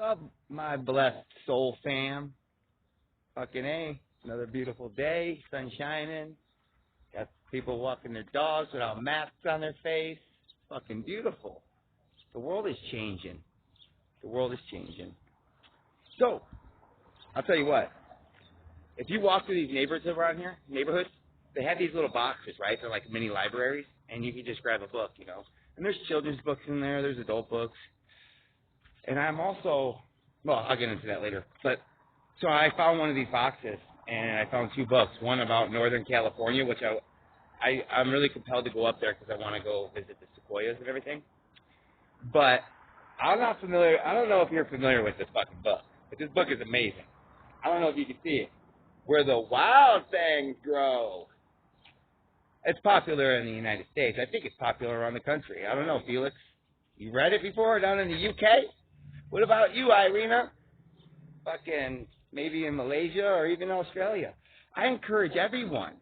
up, my blessed soul fam? Fucking A. Another beautiful day, sun shining. Got people walking their dogs without masks on their face. Fucking beautiful. The world is changing. The world is changing. So, I'll tell you what. If you walk through these neighborhoods around here, they have these little boxes, right? They're like mini libraries, and you can just grab a book, you know. And there's children's books in there. There's adult books. And I'm also, well, I'll get into that later. But so I found one of these boxes, and I found two books. One about Northern California, which I'm really compelled to go up there because I want to go visit the sequoias and everything. But I'm not familiar. I don't know if you're familiar with this fucking book, but this book is amazing. I don't know if you can see it. Where the wild things grow. It's popular in the United States. I think it's popular around the country. I don't know, Felix. You read it before down in the UK? What about you, Irina? Fucking maybe in Malaysia or even Australia. I encourage everyone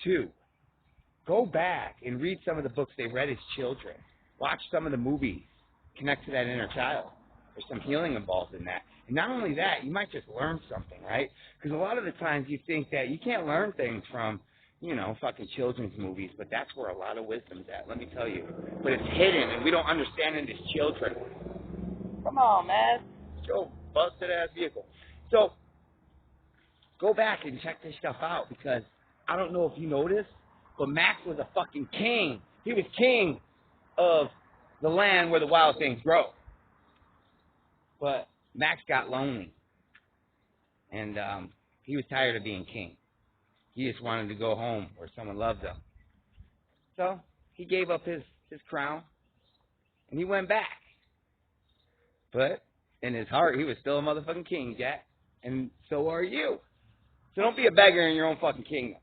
to go back and read some of the books they read as children. Watch some of the movies. Connect to that inner child. There's some healing involved in that. And not only that, you might just learn something, right? Because a lot of the times you think that you can't learn things from, you know, fucking children's movies, but that's where a lot of wisdom's at, let me tell you. But it's hidden, and we don't understand it as children. Come on, man. Go busted-ass vehicle. So, go back and check this stuff out, because I don't know if you noticed, but Max was a fucking king. He was king of the land where the wild things grow. But Max got lonely, and he was tired of being king. He just wanted to go home where someone loved him. So he gave up his crown, and he went back. But in his heart, he was still a motherfucking king, Jack, and so are you. So don't be a beggar in your own fucking kingdom.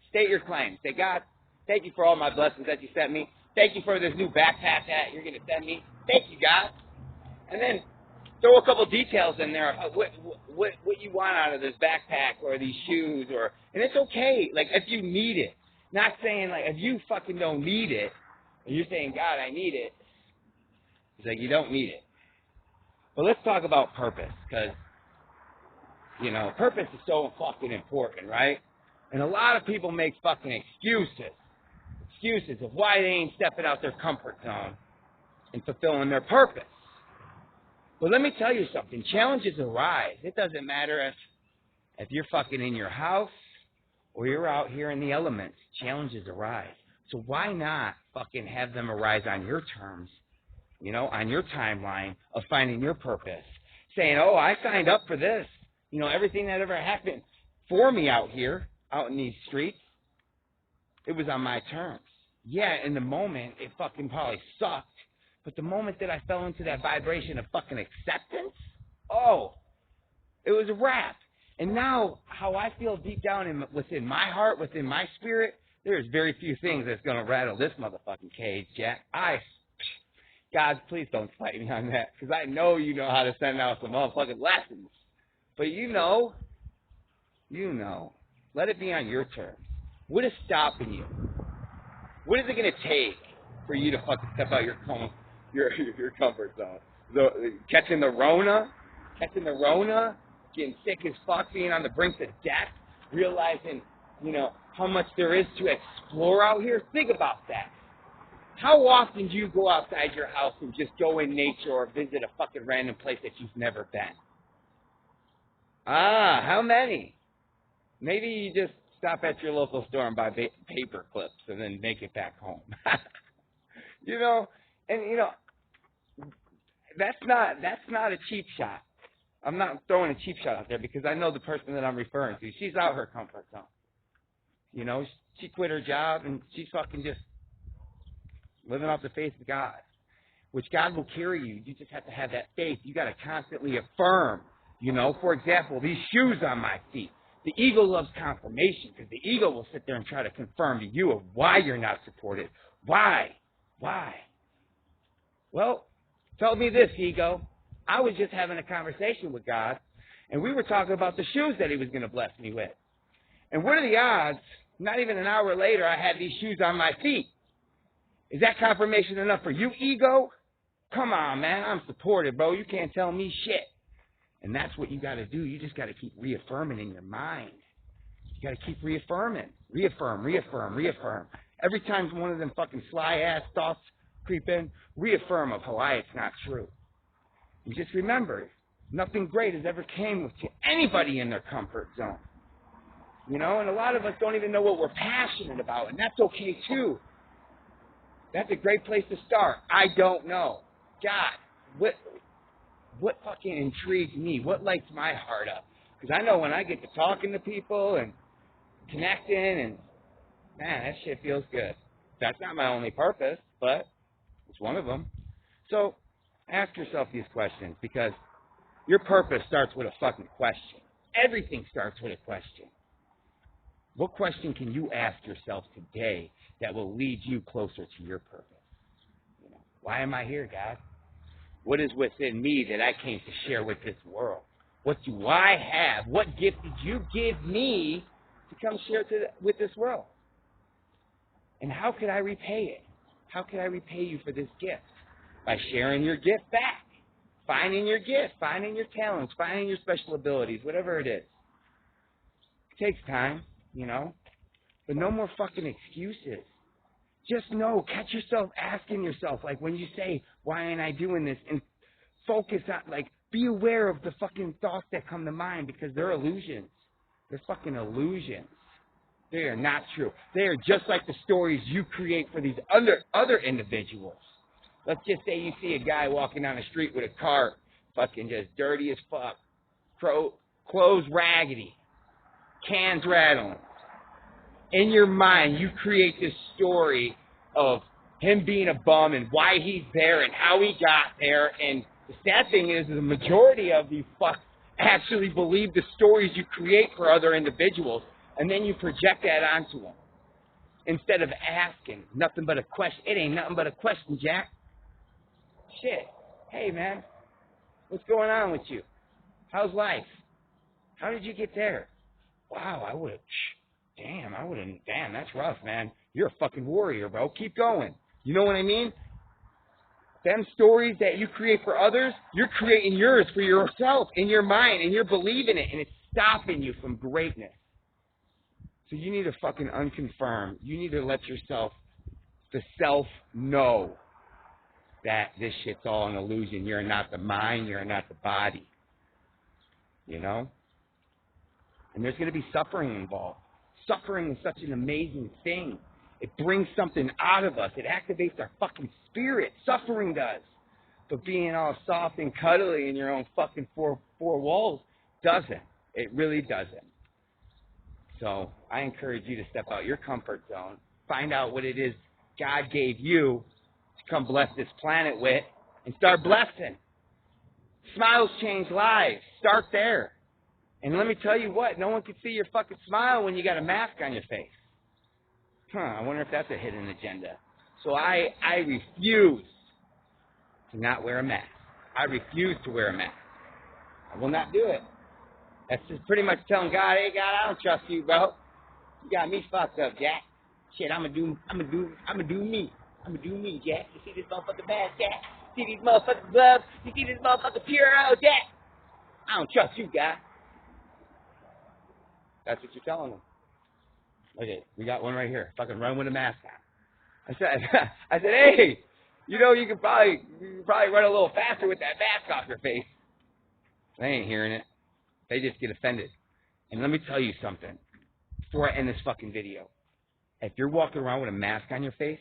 State your claim. Say, God, thank you for all my blessings that you sent me. Thank you for this new backpack that you're going to send me. Thank you, God. And then throw a couple details in there of what you want out of this backpack or these shoes, and it's okay, like, if you need it. Not saying, like, if you fucking don't need it, and you're saying, God, I need it, it's like, you don't need it. But let's talk about purpose, because, you know, purpose is so fucking important, right? And a lot of people make fucking excuses of why they ain't stepping out their comfort zone and fulfilling their purpose. But let me tell you something. Challenges arise. It doesn't matter if you're fucking in your house or you're out here in the elements. Challenges arise. So why not fucking have them arise on your terms, you know, on your timeline of finding your purpose. Saying, oh, I signed up for this. You know, everything that ever happened for me out here, out in these streets, it was on my terms. Yeah, in the moment, it fucking probably sucked. But the moment that I fell into that vibration of fucking acceptance, oh, it was a wrap. And now, how I feel deep down within my heart, within my spirit, there's very few things that's going to rattle this motherfucking cage, Jack. God, please don't fight me on that, because I know you know how to send out some motherfucking lessons. But you know, let it be on your terms. What is stopping you? What is it going to take for you to fucking step out your comfort zone? Catching the Rona, getting sick as fuck, being on the brink of death, realizing, you know, how much there is to explore out here. Think about that. How often do you go outside your house and just go in nature or visit a fucking random place that you've never been? How many? Maybe you just stop at your local store and buy paper clips and then make it back home. You know, and you know, that's not a cheap shot. I'm not throwing a cheap shot out there because I know the person that I'm referring to. She's out her comfort zone. You know, she quit her job and she's fucking just living off the faith of God, which God will carry you. You just have to have that faith. You got to constantly affirm. You know, for example, these shoes on my feet. The ego loves confirmation because the ego will sit there and try to confirm to you of why you're not supported. Why? Well, tell me this, ego. I was just having a conversation with God, and we were talking about the shoes that he was going to bless me with. And what are the odds, not even an hour later, I had these shoes on my feet? Is that confirmation enough for you, ego? Come on, man, I'm supported, bro. You can't tell me shit. And that's what you got to do. You just got to keep reaffirming in your mind. You got to keep reaffirming. Reaffirm. Every time one of them fucking sly-ass thoughts creep in, reaffirm of why it's not true. And just remember, nothing great has ever came to anybody in their comfort zone. You know, and a lot of us don't even know what we're passionate about, and that's okay too. That's a great place to start. I don't know. God, what fucking intrigues me? What lights my heart up? Because I know when I get to talking to people and connecting, and man, that shit feels good. That's not my only purpose, but it's one of them. So ask yourself these questions, because your purpose starts with a fucking question. Everything starts with a question. What question can you ask yourself today that will lead you closer to your purpose? You know, why am I here, God? What is within me that I came to share with this world? What do I have? What gift did you give me to come share with this world? And how could I repay it? How could I repay you for this gift? By sharing your gift back. Finding your gift, finding your talents, finding your special abilities, whatever it is. It takes time, you know, but no more fucking excuses. Just know, catch yourself asking yourself, like when you say, why ain't I doing this? And focus on, like, be aware of the fucking thoughts that come to mind, because they're illusions. They're fucking illusions. They are not true. They are just like the stories you create for these other individuals. Let's just say you see a guy walking down the street with a car, fucking just dirty as fuck, clothes raggedy, cans rattling. In your mind, you create this story of him being a bum and why he's there and how he got there. And the sad thing is the majority of these fucks actually believe the stories you create for other individuals, and then you project that onto them. Instead of asking, nothing but a question. It ain't nothing but a question, Jack. Shit. Hey, man. What's going on with you? How's life? How did you get there? Wow, damn, that's rough, man. You're a fucking warrior, bro. Keep going. You know what I mean? Them stories that you create for others, you're creating yours for yourself, in your mind, and you're believing it, and it's stopping you from greatness. So you need to fucking unconfirm. You need to let yourself, the self, know that this shit's all an illusion. You're not the mind. You're not the body. You know? And there's going to be suffering involved. Suffering is such an amazing thing. It brings something out of us. It activates our fucking spirit. Suffering does. But being all soft and cuddly in your own fucking four walls doesn't. It really doesn't. So I encourage you to step out your comfort zone. Find out what it is God gave you to come bless this planet with, and start blessing. Smiles change lives. Start there. And let me tell you what, no one can see your fucking smile when you got a mask on your face. I wonder if that's a hidden agenda. So I refuse to not wear a mask. I refuse to wear a mask. I will not do it. That's just pretty much telling God, hey God, I don't trust you, bro. You got me fucked up, Jack. Shit, I'm gonna do me. I'm gonna do me, Jack. You see this motherfucking mask, Jack? You see these motherfucking gloves? You see this motherfucking Puro, Jack? I don't trust you, guy. That's what you're telling them. Okay, we got one right here. Fucking run with a mask on. I said, hey, you know, you could probably run a little faster with that mask off your face. They ain't hearing it. They just get offended. And let me tell you something before I end this fucking video. If you're walking around with a mask on your face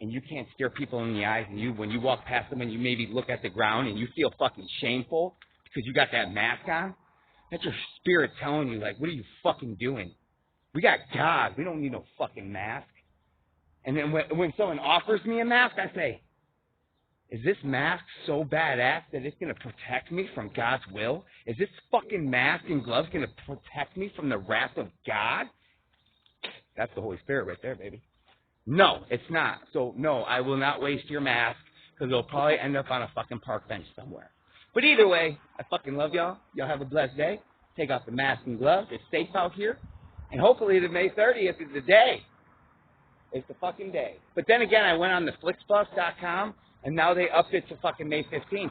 and you can't stare people in the eyes, and when you walk past them and you maybe look at the ground and you feel fucking shameful because you got that mask on, that's your spirit telling you, like, what are you fucking doing? We got God. We don't need no fucking mask. And then when someone offers me a mask, I say, is this mask so badass that it's going to protect me from God's will? Is this fucking mask and gloves going to protect me from the wrath of God? That's the Holy Spirit right there, baby. No, it's not. So, no, I will not waste your mask, because it'll probably end up on a fucking park bench somewhere. But either way, I fucking love y'all. Y'all have a blessed day. Take off the mask and gloves. It's safe out here. And hopefully the May 30th is the day. It's the fucking day. But then again, I went on the Flixbus.com, And now they upped it to fucking May 15th.